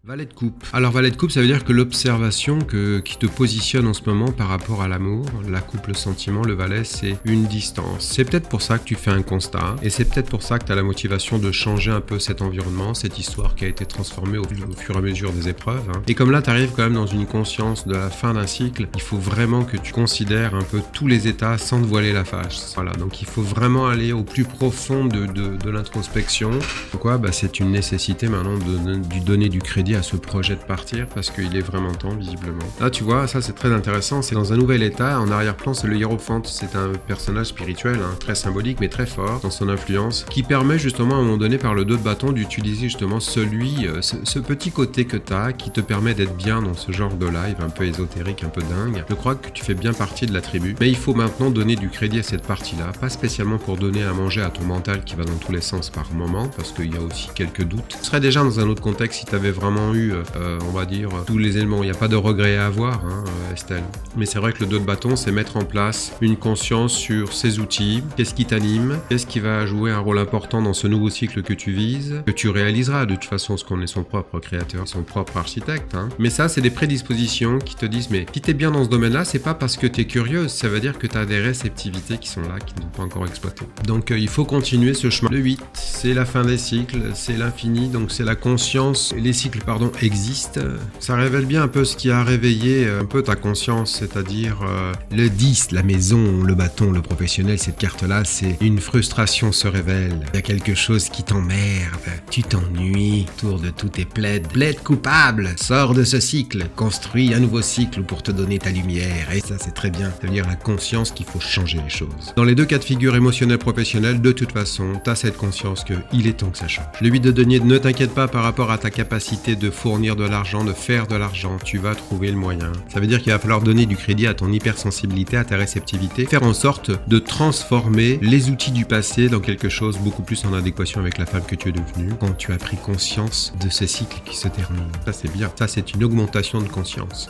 Valet de coupe. Alors valet de coupe, ça veut dire que l'observation qui te positionne en ce moment par rapport à l'amour, la coupe, le sentiment, le valet, c'est une distance. C'est peut-être pour ça que tu fais un constat, et c'est peut-être pour ça que tu as la motivation de changer un peu cet environnement, cette histoire qui a été transformée au fur et à mesure des épreuves. Et comme là, tu arrives quand même dans une conscience de la fin d'un cycle, il faut vraiment que tu considères un peu tous les états sans te voiler la face. Voilà, donc il faut vraiment aller au plus profond de l'introspection. Pourquoi ? C'est une nécessité maintenant de donner du crédit à ce projet de partir parce qu'il est vraiment temps visiblement. Là tu vois, ça c'est très intéressant, c'est dans un nouvel état, en arrière-plan c'est le hiérophante, c'est un personnage spirituel, très symbolique mais très fort dans son influence, qui permet justement à un moment donné par le dos de bâton d'utiliser justement ce petit côté que tu as, qui te permet d'être bien dans ce genre de live un peu ésotérique, un peu dingue. Je crois que tu fais bien partie de la tribu, mais il faut maintenant donner du crédit à cette partie-là, pas spécialement pour donner à manger à ton mental qui va dans tous les sens par moment, parce qu'il y a aussi quelques doutes. Tu serais déjà dans un autre contexte si tu avais vraiment eu, on va dire, tous les éléments. Il n'y a pas de regret à avoir, Estelle. Mais c'est vrai que le dos de bâton, c'est mettre en place une conscience sur ces outils. Qu'est-ce qui t'anime ? Qu'est-ce qui va jouer un rôle important dans ce nouveau cycle que tu vises ? Que tu réaliseras de toute façon, parce qu'on est son propre créateur, son propre architecte. Mais ça, c'est des prédispositions qui te disent, mais si t'es bien dans ce domaine-là, c'est pas parce que t'es curieuse, ça veut dire que t'as des réceptivités qui sont là, qui ne sont pas encore exploitées. Donc il faut continuer ce chemin. Le 8, c'est la fin des cycles, c'est l'infini, donc c'est la conscience. Les cycles, existent. Ça révèle bien un peu ce qui a réveillé un peu ta conscience, c'est-à-dire le 10, la maison, le bâton, le professionnel, cette carte-là, c'est une frustration se révèle. Il y a quelque chose qui t'emmerde, tu t'ennuies autour de tous tes plaids. Plaide coupable, sors de ce cycle, construis un nouveau cycle pour te donner ta lumière. Et ça, c'est très bien. Ça veut dire la conscience qu'il faut changer les choses. Dans les deux cas de figure émotionnel professionnel, de toute façon, t'as cette conscience qu'il est temps que ça change. Le 8 de denier, ne t'inquiète pas par rapport à ta capacité de fournir de l'argent, de faire de l'argent, tu vas trouver le moyen. Ça veut dire qu'il va falloir donner du crédit à ton hypersensibilité, à ta réceptivité, faire en sorte de transformer les outils du passé dans quelque chose beaucoup plus en adéquation avec la femme que tu es devenue quand tu as pris conscience de ce cycle qui se termine. Ça c'est bien, ça c'est une augmentation de conscience.